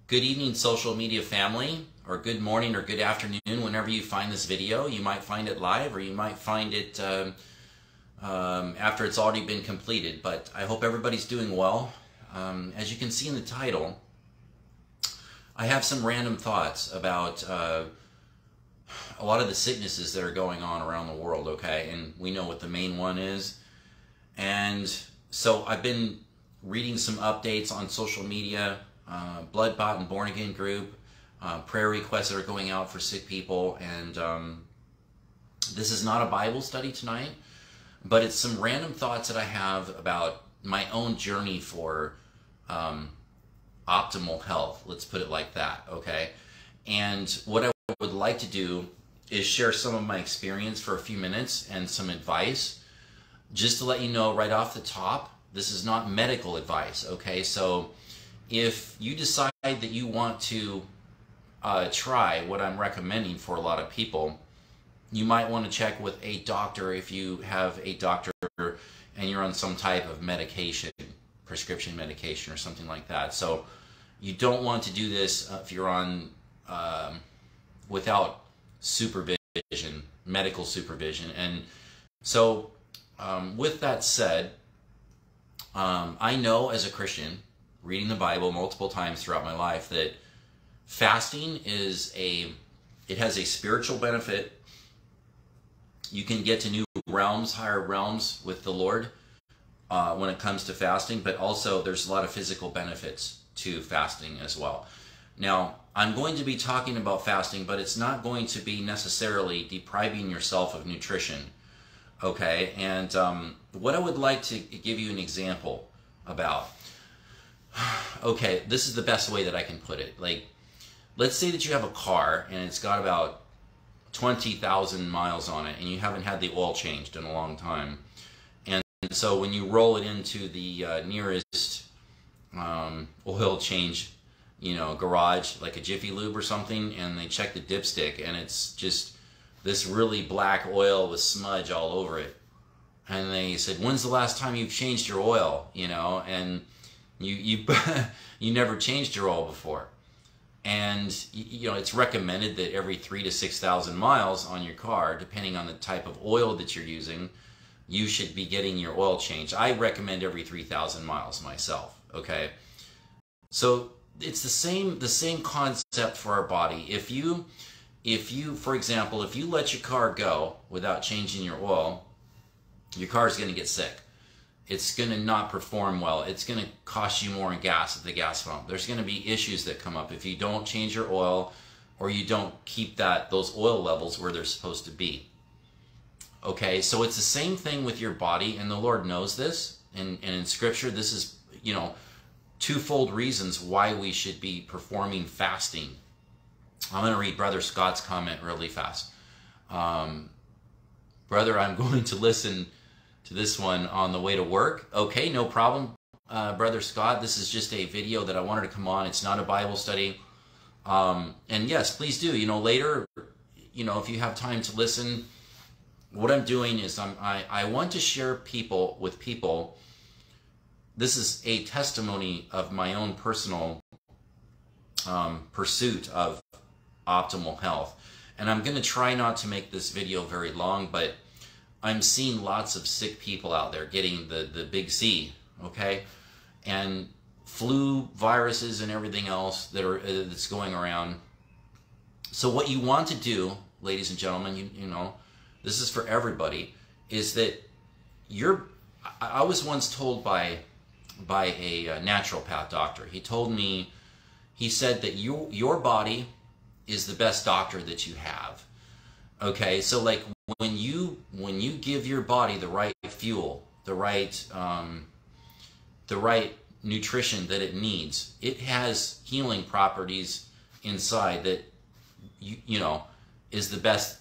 Good evening, social media family, or good morning or good afternoon whenever you find this video. You might find it live or you might find it after it's already been completed, but I hope everybody's doing well. As you can see in the title, I have some random thoughts about a lot of the sicknesses that are going on around the world, okay? And we know what the main one is. And so I've been reading some updates on social media, Blood Bought and Born Again group, prayer requests that are going out for sick people, and this is not a Bible study tonight, but it's some random thoughts that I have about my own journey for optimal health, let's put it like that, okay? And what I would like to do is share some of my experience for a few minutes and some advice, just to let you know right off the top, this is not medical advice, okay? So if you decide that you want to try what I'm recommending for a lot of people, you might want to check with a doctor if you have a doctor and you're on some type of medication, prescription medication or something like that. So you don't want to do this if you're on without supervision, medical supervision. And so with that said, I know as a Christian, reading the Bible multiple times throughout my life, that fasting it has a spiritual benefit. You can get to new realms, higher realms with the Lord when it comes to fasting, but also there's a lot of physical benefits to fasting as well. Now, I'm going to be talking about fasting, but it's not going to be necessarily depriving yourself of nutrition, okay? And what I would like to give you an example about, okay, this is the best way that I can put it. Like, let's say that you have a car and it's got about 20,000 miles on it and you haven't had the oil changed in a long time. And so when you roll it into the nearest oil change, garage, like a Jiffy Lube or something, and they check the dipstick and it's just this really black oil with smudge all over it. And they said, when's the last time you've changed your oil? And you never changed your oil before. And it's recommended that every 3,000 to 6,000 miles on your car, depending on the type of oil that you're using, you should be getting your oil changed. I recommend every 3,000 miles myself, okay? So it's the same concept for our body. If you, for example, if you let your car go without changing your oil, your car is going to get sick. It's going to not perform well. It's going to cost you more in gas at the gas pump. There's going to be issues that come up if you don't change your oil or you don't keep those oil levels where they're supposed to be. Okay, so it's the same thing with your body, and the Lord knows this. And in Scripture, this is, twofold reasons why we should be performing fasting. I'm going to read Brother Scott's comment really fast. Brother, I'm going to listen to this one on the way to work. Okay, no problem, Brother Scott. This is just a video that I wanted to come on. It's not a Bible study. And yes, please do. Later, if you have time to listen, what I'm doing is I want to share with people. This is a testimony of my own personal pursuit of optimal health. And I'm going to try not to make this video very long, but I'm seeing lots of sick people out there getting the big C, okay? And flu viruses and everything else that's going around. So what you want to do, ladies and gentlemen, this is for everybody, is that I was once told by a naturopath doctor. He said that your body is the best doctor that you have. Okay, so like when you give your body the right fuel, the right nutrition that it needs, it has healing properties inside that is the best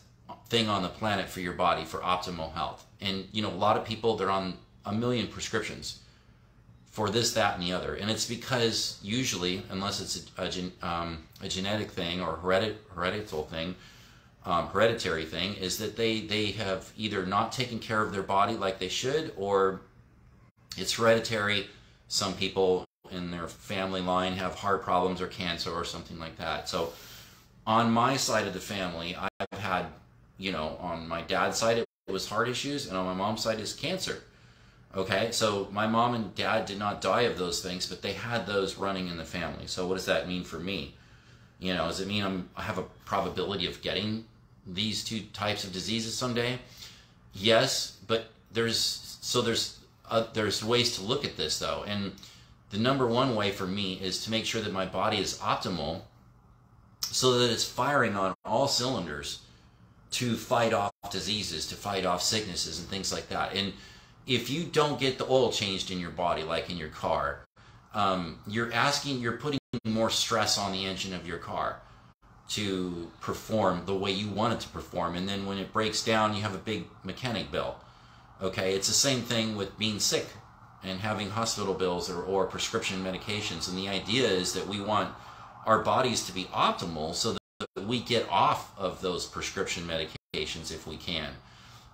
thing on the planet for your body for optimal health. And a lot of people, they're on a million prescriptions for this, that, and the other, and it's because usually, unless it's a genetic thing or hereditary thing, is that they have either not taken care of their body like they should, or it's hereditary. Some people in their family line have heart problems or cancer or something like that. So on my side of the family, I've had, you know, on my dad's side it was heart issues, and on my mom's side is cancer. Okay, so my mom and dad did not die of those things, but they had those running in the family. So what does that mean for me? You know, does it mean I have a probability of getting these two types of diseases someday? Yes, but there's ways to look at this though, and the number one way for me is to make sure that my body is optimal, so that it's firing on all cylinders to fight off diseases, to fight off sicknesses and things like that. And if you don't get the oil changed in your body, like in your car, you're putting more stress on the engine of your car to perform the way you want it to perform. And then when it breaks down, you have a big mechanic bill. Okay, it's the same thing with being sick and having hospital bills or prescription medications. And the idea is that we want our bodies to be optimal so that we get off of those prescription medications if we can.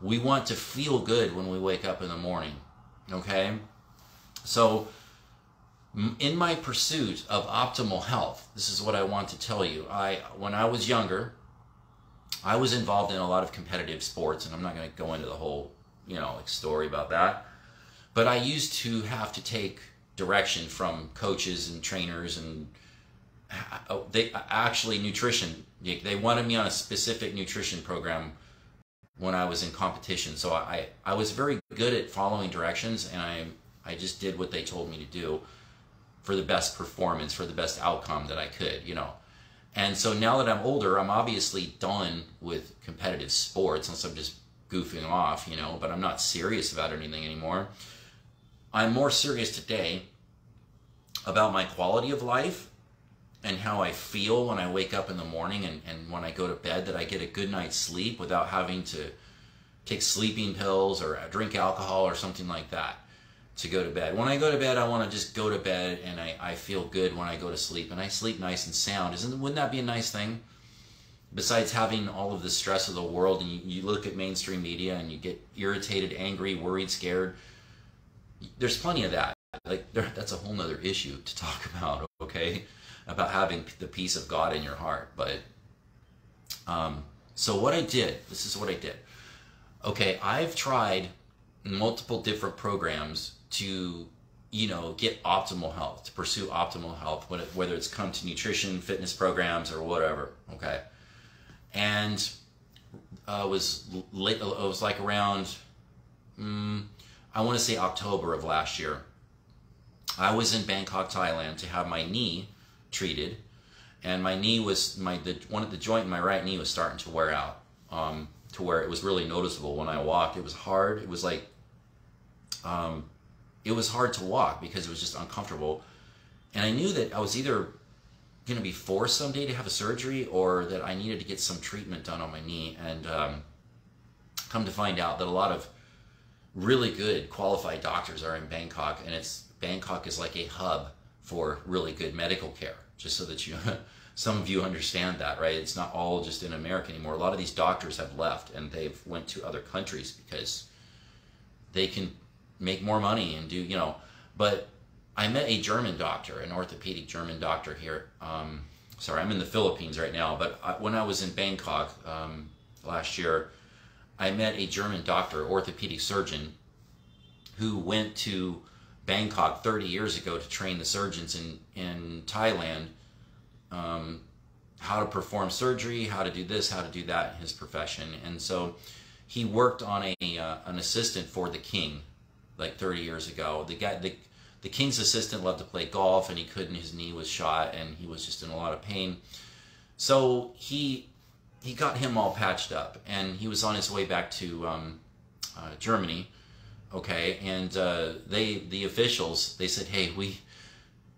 We want to feel good when we wake up in the morning, okay? So in my pursuit of optimal health, this is what I want to tell you. When I was younger, I was involved in a lot of competitive sports, and I'm not going to go into the whole, you know, like story about that. But I used to have to take direction from coaches and trainers, and nutrition. They wanted me on a specific nutrition program when I was in competition. So I was very good at following directions, and I just did what they told me to do for the best performance, for the best outcome that I could, you know. And so now that I'm older, I'm obviously done with competitive sports, unless I'm just goofing off, you know, but I'm not serious about anything anymore. I'm more serious today about my quality of life and how I feel when I wake up in the morning and when I go to bed, that I get a good night's sleep without having to take sleeping pills or drink alcohol or something like that to go to bed. When I go to bed, I want to just go to bed, and I feel good when I go to sleep, and I sleep nice and sound. Wouldn't that be a nice thing? Besides having all of the stress of the world, and you look at mainstream media and you get irritated, angry, worried, scared. There's plenty of that. Like that's a whole nother issue to talk about, okay? About having the peace of God in your heart. But so what I did, this is what I did. Okay, I've tried multiple different programs to, you know, get optimal health, to pursue optimal health, whether it's come to nutrition, fitness programs, or whatever. Okay, and it was like around, I want to say October of last year. I was in Bangkok, Thailand, to have my knee treated, and my knee was the joint in my right knee was starting to wear out, to where it was really noticeable when I walked. It was hard. It was like it was hard to walk because it was just uncomfortable, and I knew that I was either going to be forced someday to have a surgery, or that I needed to get some treatment done on my knee. And come to find out that a lot of really good qualified doctors are in Bangkok, and Bangkok is like a hub for really good medical care, just so that you some of you understand that, right? It's not all just in America anymore. A lot of these doctors have left, and they've went to other countries because they can make more money and do, you know. But I met a German doctor, an orthopedic German doctor here. Sorry, I'm in the Philippines right now, but when I was in Bangkok last year, I met a German doctor, orthopedic surgeon, who went to Bangkok 30 years ago to train the surgeons in Thailand, how to perform surgery, how to do this, how to do that in his profession. And so he worked on an assistant for the king like 30 years ago. The king's assistant loved to play golf, and he couldn't. His knee was shot, and he was just in a lot of pain. So he got him all patched up, and he was on his way back to Germany. Okay, and the officials, they said, hey,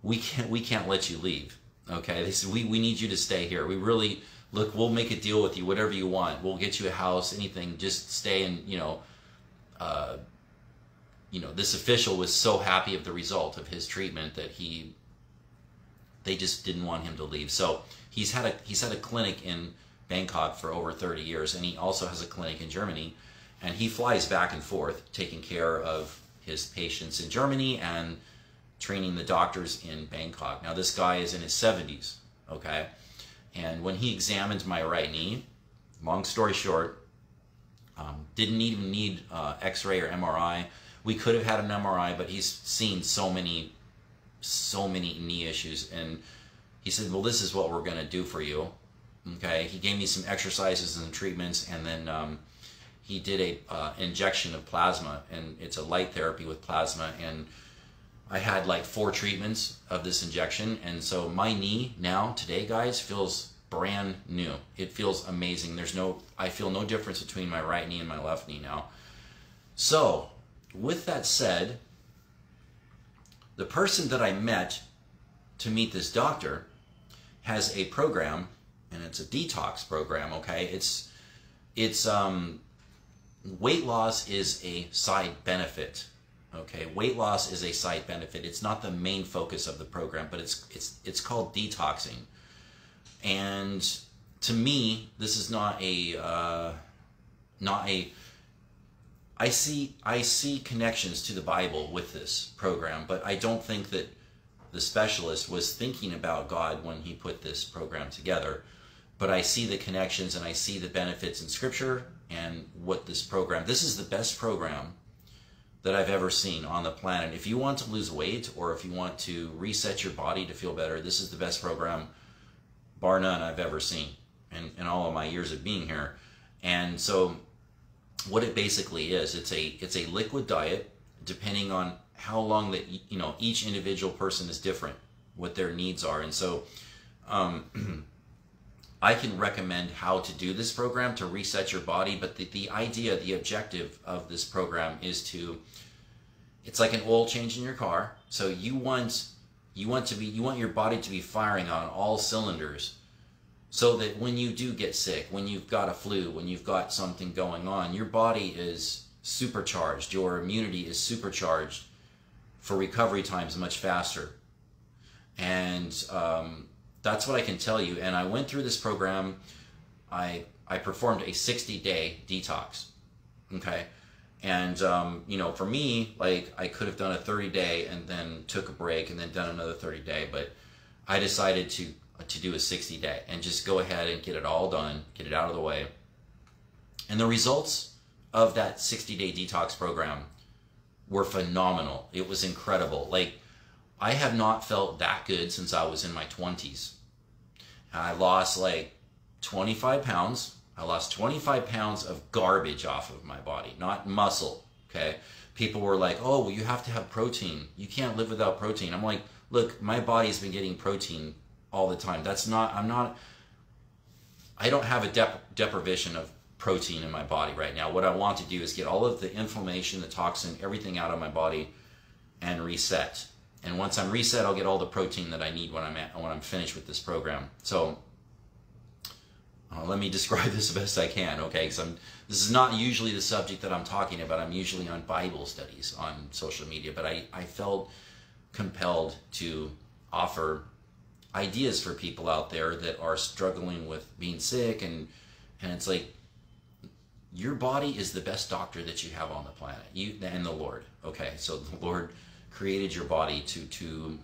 we can't let you leave. Okay, they said, we need you to stay here. We really, look, we'll make a deal with you, whatever you want. We'll get you a house, anything, just stay. And this official was so happy of the result of his treatment that they just didn't want him to leave. So he's had a clinic in Bangkok for over 30 years, and he also has a clinic in Germany. And he flies back and forth taking care of his patients in Germany and training the doctors in Bangkok. Now this guy is in his 70s, okay? And when he examined my right knee, long story short, didn't even need x-ray or MRI. We could have had an MRI, but he's seen so many knee issues, and he said, well, this is what we're going to do for you. Okay, he gave me some exercises and treatments, and then he did a injection of plasma, and it's a light therapy with plasma, and I had like 4 treatments of this injection, and so my knee now, today, guys, feels brand new. It feels amazing. I feel no difference between my right knee and my left knee now. So, with that said, the person that I met to meet this doctor has a program, and it's a detox program, okay? It's weight loss is a side benefit, okay? Weight loss is a side benefit. It's not the main focus of the program, but it's called detoxing. And to me, this is I see connections to the Bible with this program, but I don't think that the specialist was thinking about God when he put this program together. But I see the connections, and I see the benefits in Scripture and what this is the best program that I've ever seen on the planet. If you want to lose weight, or if you want to reset your body to feel better, this is the best program, bar none, I've ever seen in all of my years of being here. And so what it basically is, it's a liquid diet, depending on how long that, each individual person is different, what their needs are. And so I can recommend how to do this program to reset your body, but the idea, the objective of this program is it's like an oil change in your car. So you want your body to be firing on all cylinders, so that when you do get sick, when you've got a flu, when you've got something going on, your body is supercharged, your immunity is supercharged for recovery times much faster. And that's what I can tell you. And I went through this program. I performed a 60-day detox, okay? And, for me, like, I could have done a 30-day and then took a break and then done another 30-day, but I decided to do a 60-day and just go ahead and get it all done, get it out of the way. And the results of that 60-day detox program were phenomenal. It was incredible. Like, I have not felt that good since I was in my 20s. I lost like 25 pounds. I lost 25 pounds of garbage off of my body, not muscle, okay? People were like, oh, well, you have to have protein. You can't live without protein. I'm like, look, my body's been getting protein all the time. I don't have a deprivation of protein in my body right now. What I want to do is get all of the inflammation, the toxin, everything out of my body and reset. And once I'm reset, I'll get all the protein that I need when I'm finished with this program. So let me describe this the best I can, okay? Because this is not usually the subject that I'm talking about. I'm usually on Bible studies on social media, but I felt compelled to offer ideas for people out there that are struggling with being sick, and it's like, your body is the best doctor that you have on the planet, you and the Lord. Okay, so the Lord created your body to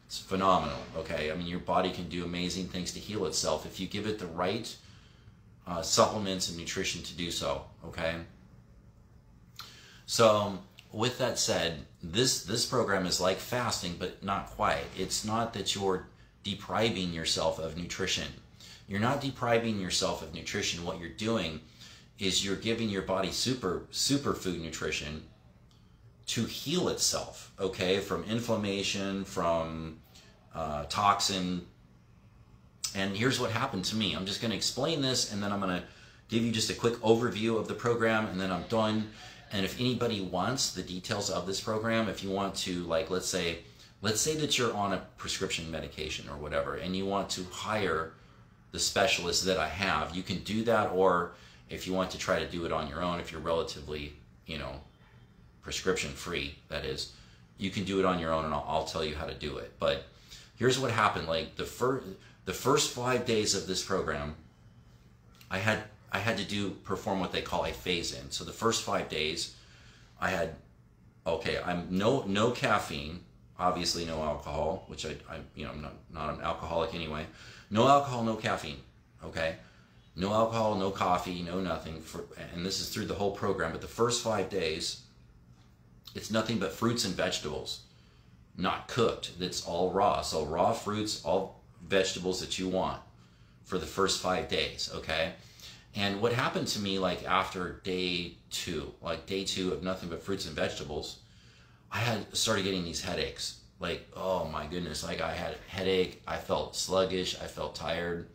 it's phenomenal. Okay, I mean, your body can do amazing things to heal itself if you give it the right supplements and nutrition to do so. Okay, so with that said, this program is like fasting, but not quite. It's not that you're depriving yourself of nutrition. You're not depriving yourself of nutrition. What you're doing is you're giving your body superfood nutrition to heal itself, okay, from inflammation, from toxin. And here's what happened to me. I'm just going to explain this, and then I'm going to give you just a quick overview of the program, and then I'm done. And if anybody wants the details of this program, if you want to, like, let's say that you're on a prescription medication or whatever, and you want to hire the specialist that I have, you can do that. Or if you want to try to do it on your own, if you're relatively, prescription free, that is, you can do it on your own, and I'll tell you how to do it. But here's what happened. Like, the first 5 days of this program, I had to perform what they call a phase in. So the first 5 days, I'm no caffeine. obviously no alcohol, which I'm not an alcoholic anyway. No alcohol, no caffeine, okay? No alcohol, no coffee, no nothing. And this is through the whole program. But the first 5 days, it's nothing but fruits and vegetables, not cooked. It's all raw. So raw fruits, all vegetables that you want for the first 5 days, okay? And what happened to me, like after day 2, like day 2 of nothing but fruits and vegetables, I had started getting these headaches. Like, oh my goodness, like I had a headache, I felt sluggish, I felt tired.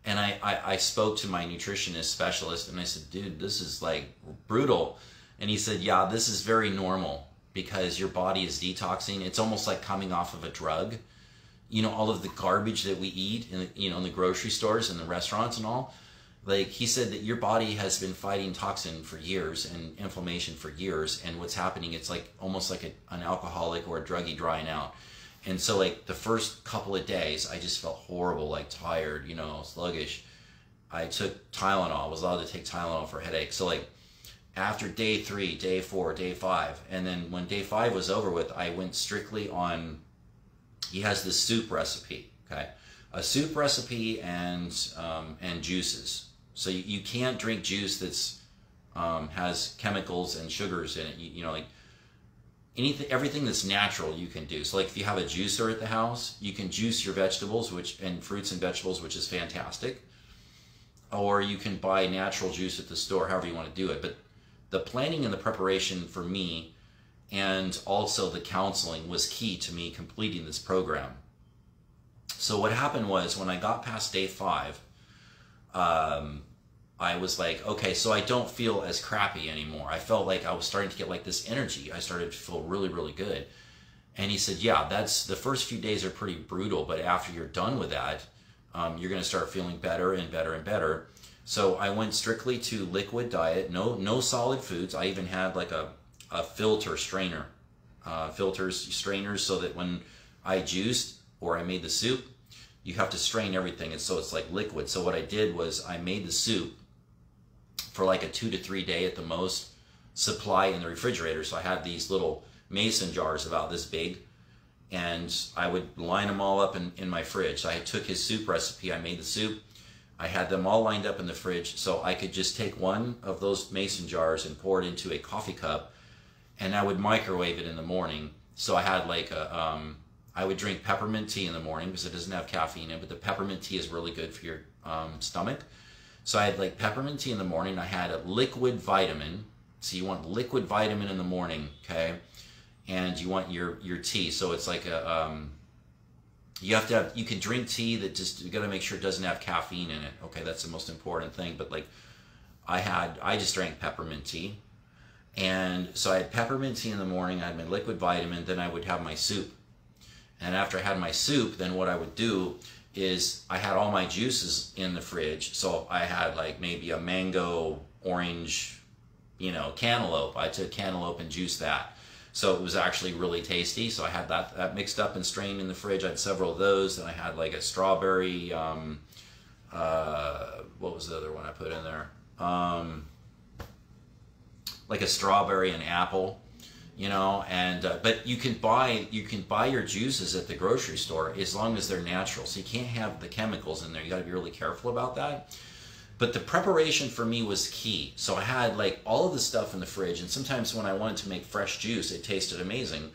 And I spoke to my nutritionist specialist and I said, dude, this is like brutal. And he said, yeah, this is very normal because your body is detoxing. It's almost like coming off of a drug. You know, all of the garbage that we eat in the grocery stores and the restaurants and all. Like he said that your body has been fighting toxin for years and inflammation for years. And what's happening, it's like almost like an alcoholic or a druggie drying out. And so like the first couple of days, I just felt horrible, like tired, you know, sluggish. I took Tylenol, was allowed to take Tylenol for headaches. So like after day 3, day 4, day 5, and then when day 5 was over with, I went strictly on, he has this soup recipe, okay? A soup recipe and juices. So you can't drink juice that's has chemicals and sugars in it. You know, like everything that's natural you can do. So like if you have a juicer at the house, you can juice your vegetables, and fruits and vegetables, which is fantastic. Or you can buy natural juice at the store, however you want to do it. But the planning and the preparation for me, and also the counseling, was key to me completing this program. So what happened was, when I got past day 5, I was like, okay, so I don't feel as crappy anymore. I felt like I was starting to get like this energy. I started to feel really, really good. And he said, yeah, that's the first few days are pretty brutal, but after you're done with that, you're going to start feeling better and better and better. So I went strictly to liquid diet, no solid foods. I even had like a filter strainer, strainers, so that when I juiced or I made the soup, you have to strain everything, and so it's like liquid. So what I did was I made the soup for like a 2 to 3 day at the most supply in the refrigerator. So I had these little mason jars about this big, and I would line them all up in my fridge. So I took his soup recipe, I made the soup, I had them all lined up in the fridge, so I could just take one of those mason jars and pour it into a coffee cup, and I would microwave it in the morning. So I had like I would drink peppermint tea in the morning because it doesn't have caffeine in it, but the peppermint tea is really good for your stomach. So I had like peppermint tea in the morning. I had a liquid vitamin. So you want liquid vitamin in the morning, okay? And you want your tea. So it's like you can drink tea that you got to make sure it doesn't have caffeine in it. Okay, that's the most important thing. But like I just drank peppermint tea. And so I had peppermint tea in the morning. I had my liquid vitamin. Then I would have my soup. And after I had my soup, then what I would do is I had all my juices in the fridge. So I had like maybe a mango, orange, you know, cantaloupe. I took cantaloupe and juiced that. So it was actually really tasty. So I had that mixed up and strained in the fridge. I had several of those. And I had like a strawberry, what was the other one I put in there? Like a strawberry and apple. You know, and but you can buy your juices at the grocery store as long as they're natural. So you can't have the chemicals in there. You got to be really careful about that. But the preparation for me was key. So I had like all of the stuff in the fridge, and sometimes when I wanted to make fresh juice, it tasted amazing.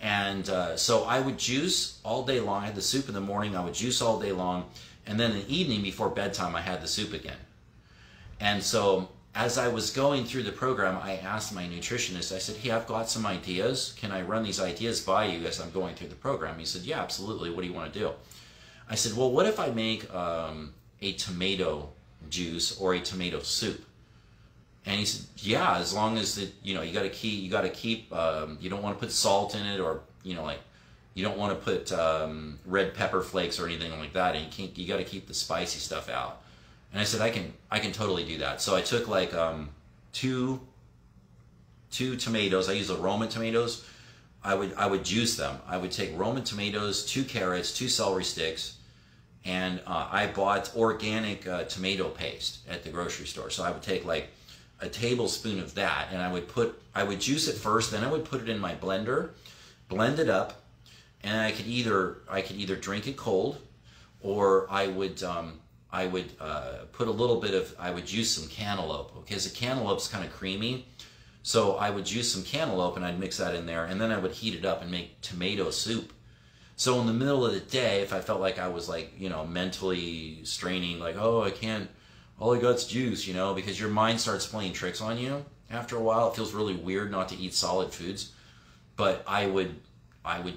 And so I would juice all day long. I had the soup in the morning. I would juice all day long, and then in the evening before bedtime, I had the soup again. And so as I was going through the program, I asked my nutritionist, I said, hey, I've got some ideas. Can I run these ideas by you as I'm going through the program? He said, yeah, absolutely. What do you want to do? I said, well, what if I make a tomato juice or a tomato soup? And he said, yeah, as long as it, you know, you got to keep, you don't want to put salt in it, or, you know, like, you don't want to put red pepper flakes or anything like that. And you got to keep the spicy stuff out. And I said, I can totally do that. So I took like two tomatoes. I use the Roman tomatoes. I would juice them. I would take Roman tomatoes, 2 carrots, 2 celery sticks, and I bought organic tomato paste at the grocery store. So I would take like a tablespoon of that, and I would juice it first. Then I would put it in my blender, blend it up, and I could either drink it cold, or I would put a little bit of, I would juice some cantaloupe, because the cantaloupe's kind of creamy. So I would juice some cantaloupe and I'd mix that in there, and then I would heat it up and make tomato soup. So in the middle of the day, if I felt like I was like, you know, mentally straining, like, oh, I can't, all I got's juice, you know, because your mind starts playing tricks on you. After a while, it feels really weird not to eat solid foods. But I would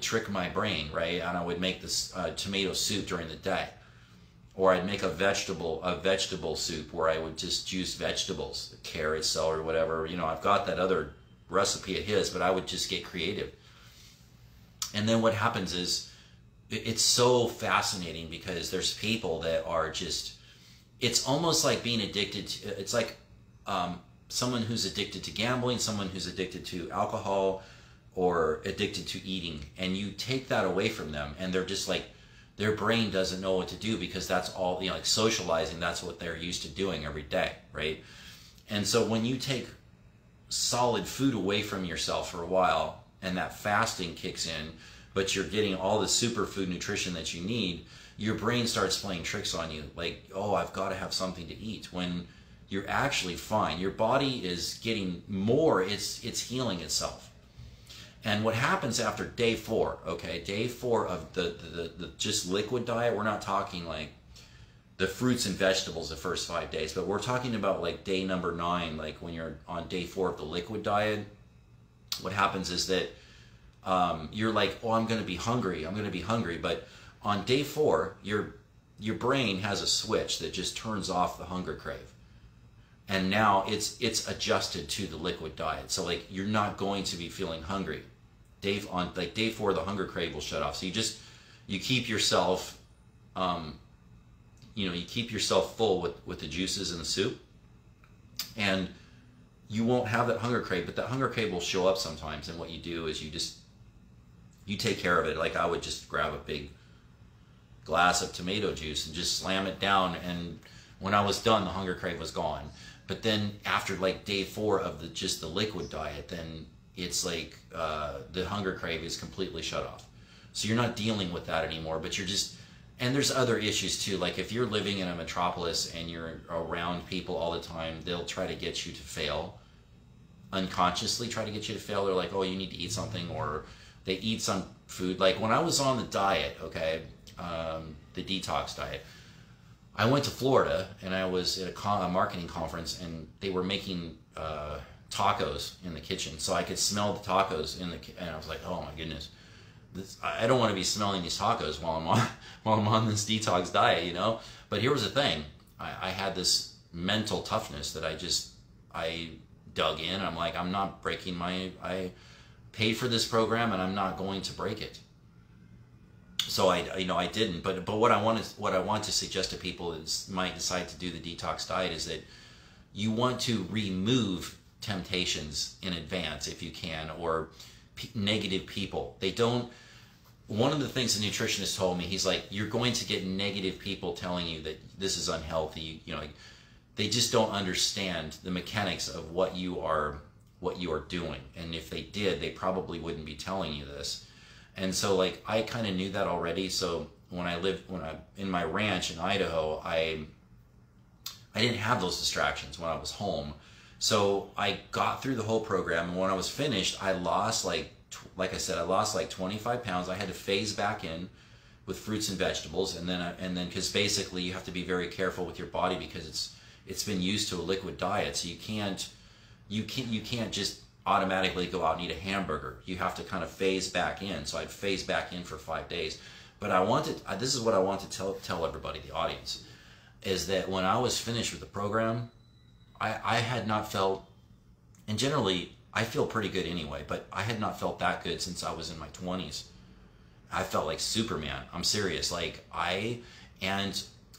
trick my brain, right? And I would make this tomato soup during the day. Or I'd make a vegetable soup where I would just juice vegetables, carrots, celery, whatever. You know, I've got that other recipe of his, but I would just get creative. And then what happens is, it's so fascinating because there's people that are just, it's almost like being addicted to, it's like someone who's addicted to gambling, someone who's addicted to alcohol, or addicted to eating. And you take that away from them, and they're just like, their brain doesn't know what to do, because that's all, you know, like socializing, that's what they're used to doing every day, right? And so when you take solid food away from yourself for a while, and that fasting kicks in, but you're getting all the superfood nutrition that you need, your brain starts playing tricks on you, like, oh, I've got to have something to eat, when you're actually fine. Your body is getting more, it's healing itself. And what happens after day 4, okay, day 4 of the just liquid diet, we're not talking like the fruits and vegetables the first 5 days, but we're talking about like day number 9, like when you're on day 4 of the liquid diet, what happens is that you're like, oh, I'm going to be hungry, but on day 4, your brain has a switch that just turns off the hunger crave. And now it's adjusted to the liquid diet. So like, you're not going to be feeling hungry. On like day 4, the hunger crave will shut off. So you keep yourself, you keep yourself full with the juices and the soup, and you won't have that hunger crave. But that hunger crave will show up sometimes. And what you do is you take care of it. Like I would just grab a big glass of tomato juice and just slam it down. And when I was done, the hunger crave was gone. But then after like day 4 of just the liquid diet, then it's like the hunger crave is completely shut off. So you're not dealing with that anymore, but you're just, and there's other issues too. Like if you're living in a metropolis and you're around people all the time, they'll try to get you to fail, unconsciously try to get you to fail. They're like, oh, you need to eat something, or they eat some food. Like when I was on the diet, okay, the detox diet, I went to Florida and I was at a marketing conference, and they were making tacos in the kitchen, so I could smell the tacos and I was like, oh my goodness, I don't want to be smelling these tacos while I'm on this detox diet, you know. But here was the thing, I had this mental toughness that I dug in. I'm like, I'm not breaking I paid for this program, and I'm not going to break it. So I didn't. But what I want to suggest to people is might decide to do the detox diet is that you want to remove temptations in advance if you can, or negative people. One of the things the nutritionist told me, he's like, you're going to get negative people telling you that this is unhealthy. You know, they just don't understand the mechanics of what you are doing. And if they did, they probably wouldn't be telling you this. And so like, I kind of knew that already. So when I in my ranch in Idaho, I didn't have those distractions when I was home. So I got through the whole program, and when I was finished, I lost like I said, I lost like 25 pounds. I had to phase back in with fruits and vegetables, and then because basically you have to be very careful with your body, because it's been used to a liquid diet, so you can't just automatically go out and eat a hamburger. You have to kind of phase back in. So I'd phase back in for 5 days. But this is what I want to tell everybody, the audience, is that when I was finished with the program, I had not felt, and generally I feel pretty good anyway, but I had not felt that good since I was in my 20s. I felt like Superman. I'm serious. Like I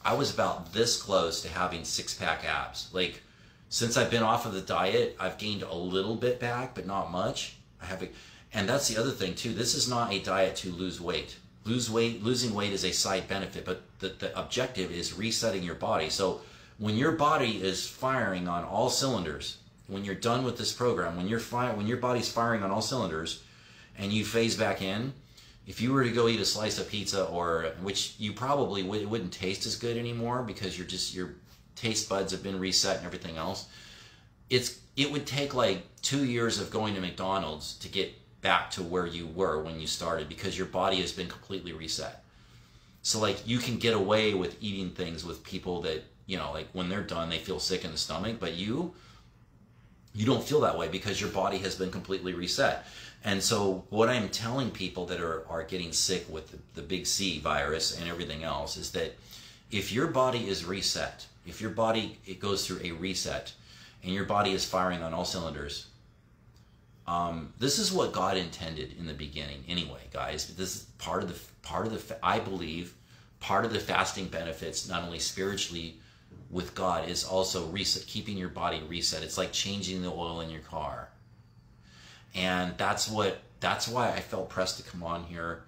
was about this close to having 6-pack abs. Like since I've been off of the diet, I've gained a little bit back, but not much. And that's the other thing too. This is not a diet to lose weight. Losing weight is a side benefit, but the objective is resetting your body. So when your body is firing on all cylinders, when you're done with this program, when your body's firing on all cylinders, and you phase back in, if you were to go eat a slice of pizza, or which you probably would, it wouldn't taste as good anymore because your taste buds have been reset and everything else. It would take like 2 years of going to McDonald's to get back to where you were when you started, because your body has been completely reset. So like you can get away with eating things with people that, you know, like when they're done, they feel sick in the stomach, but you don't feel that way because your body has been completely reset. And so what I'm telling people that are getting sick with the big C virus and everything else is that if your body is reset, if your body, it goes through a reset and your body is firing on all cylinders, this is what God intended in the beginning anyway, guys. This is part of the I believe part of the fasting benefits, not only spiritually with God, is also reset, keeping your body reset. It's like changing the oil in your car. And that's why I felt pressed to come on here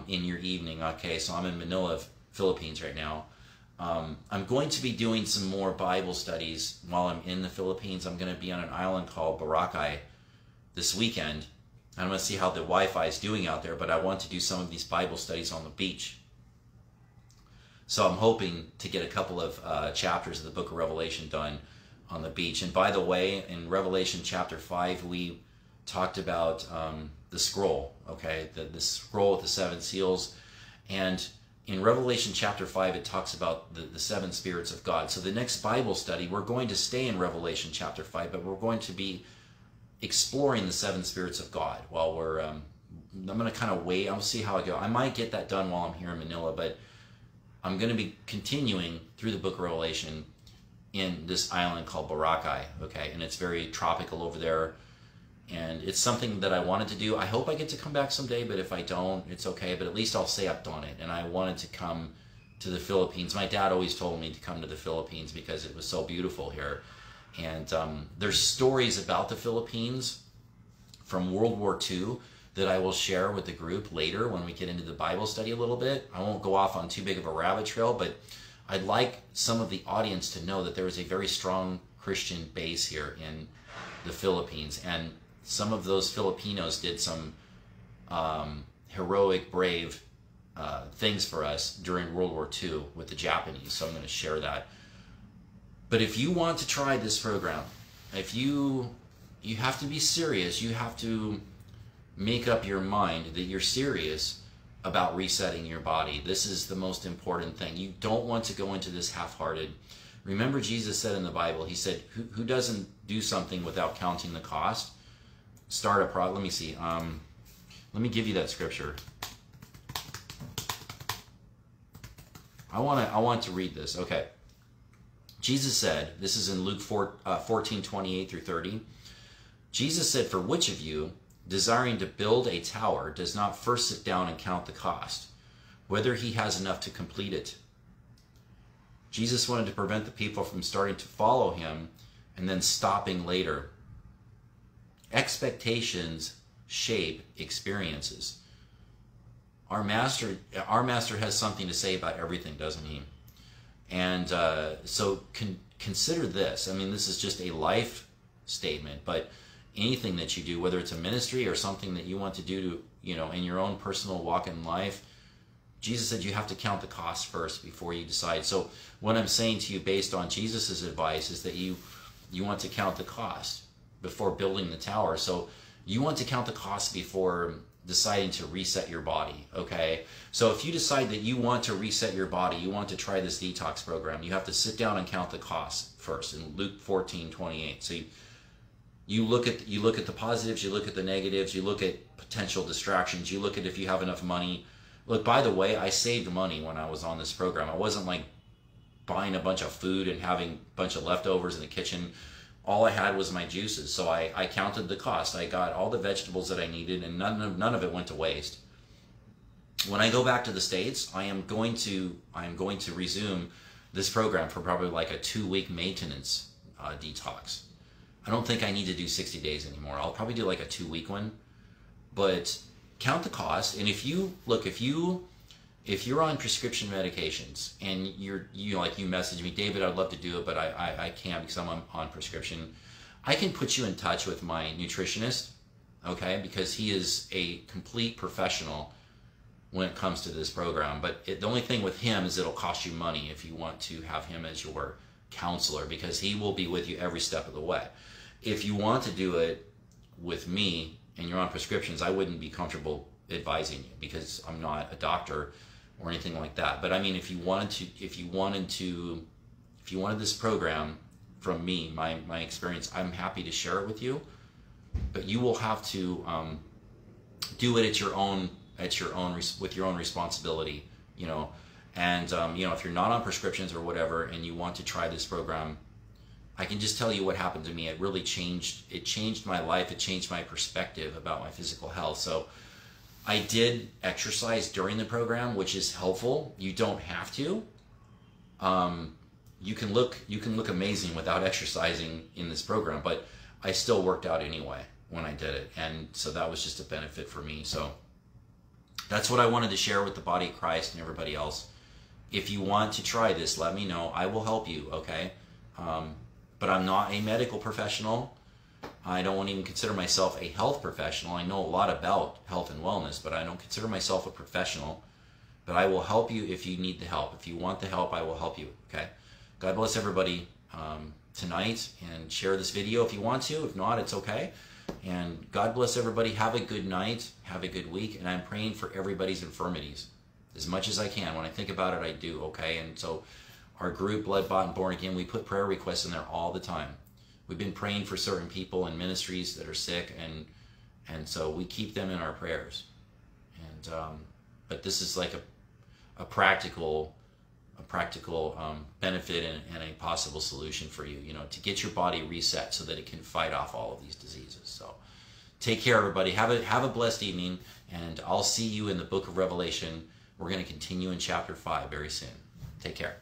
in your evening. Okay, so I'm in Manila, Philippines right now. I'm going to be doing some more Bible studies while I'm in the Philippines. I'm going to be on an island called Boracay this weekend. I'm going to see how the Wi-Fi is doing out there, but I want to do some of these Bible studies on the beach. So I'm hoping to get a couple of chapters of the book of Revelation done on the beach. And by the way, in Revelation chapter 5, we talked about the scroll, okay? The scroll with the 7 seals. And in Revelation chapter 5, it talks about the 7 spirits of God. So the next Bible study, we're going to stay in Revelation chapter 5, but we're going to be exploring the 7 spirits of God while we're, I'm going to kind of wait. I'll see how I go. I might get that done while I'm here in Manila, but I'm going to be continuing through the book of Revelation in this island called Boracay, okay? And it's very tropical over there. And it's something that I wanted to do. I hope I get to come back someday, but if I don't, it's okay. But at least I'll say I've done it. And I wanted to come to the Philippines. My dad always told me to come to the Philippines because it was so beautiful here. And there's stories about the Philippines from World War II that I will share with the group later when we get into the Bible study a little bit. I won't go off on too big of a rabbit trail, but I'd like some of the audience to know that there is a very strong Christian base here in the Philippines. And some of those Filipinos did some heroic, brave things for us during World War II with the Japanese. So I'm going to share that. But if you want to try this program, if you have to be serious, you have to make up your mind that you're serious about resetting your body. This is the most important thing. You don't want to go into this half-hearted. Remember, Jesus said in the Bible, he said, who doesn't do something without counting the cost? Start a project. Let me see. Let me give you that scripture. I want to read this. Okay. Jesus said, this is in Luke 14:28 through 30. Jesus said, "For which of you, desiring to build a tower, does not first sit down and count the cost, whether he has enough to complete it?" Jesus wanted to prevent the people from starting to follow him and then stopping later. Expectations shape experiences. Our master has something to say about everything, doesn't he? And so consider this. I mean, this is just a life statement, but anything that you do, whether it's a ministry or something that you want to do to, you know, in your own personal walk in life, Jesus said you have to count the cost first before you decide. So what I'm saying to you based on Jesus's advice is that you want to count the cost before building the tower. So you want to count the cost before deciding to reset your body, okay? So if you decide that you want to reset your body, you want to try this detox program, you have to sit down and count the cost first in Luke 14:28. So you look at the positives, you look at the negatives, you look at potential distractions, you look at if you have enough money. Look, by the way, I saved money when I was on this program. I wasn't like buying a bunch of food and having a bunch of leftovers in the kitchen. All I had was my juices. So I counted the cost. I got all the vegetables that I needed, and none of it went to waste. When I go back to the States, I am going to resume this program for probably like a 2-week maintenance detox. I don't think I need to do 60 days anymore. I'll probably do like a 2-week one, but count the cost. And if you're on prescription medications and you message me, David, I'd love to do it, but I can't because I'm on prescription. I can put you in touch with my nutritionist, okay? Because he is a complete professional when it comes to this program. But the only thing with him is it'll cost you money if you want to have him as your counselor, because he will be with you every step of the way. If you want to do it with me and you're on prescriptions, I wouldn't be comfortable advising you because I'm not a doctor or anything like that. But I mean, if you wanted this program from me, my experience, I'm happy to share it with you. But you will have to do it with your own responsibility, you know. And you know, if you're not on prescriptions or whatever, and you want to try this program, I can just tell you what happened to me. It really changed. It changed my life. It changed my perspective about my physical health. So I did exercise during the program, which is helpful. You don't have to. You can look amazing without exercising in this program, but I still worked out anyway when I did it, and so that was just a benefit for me. So that's what I wanted to share with the body of Christ and everybody else. If you want to try this, let me know. I will help you, okay? But I'm not a medical professional. I don't even consider myself a health professional. I know a lot about health and wellness, but I don't consider myself a professional. But I will help you if you need the help. If you want the help, I will help you, okay? God bless everybody tonight, and share this video if you want to. If not, it's okay. And God bless everybody. Have a good night. Have a good week. And I'm praying for everybody's infirmities as much as I can. When I think about it, I do, okay? And so our group, Blood Bought and Born Again, we put prayer requests in there all the time. We've been praying for certain people in ministries that are sick, and so we keep them in our prayers. And but this is like a practical benefit and a possible solution for you, you know, to get your body reset so that it can fight off all of these diseases. So take care, everybody. Have a blessed evening, and I'll see you in the book of Revelation. We're going to continue in chapter 5 very soon. Take care.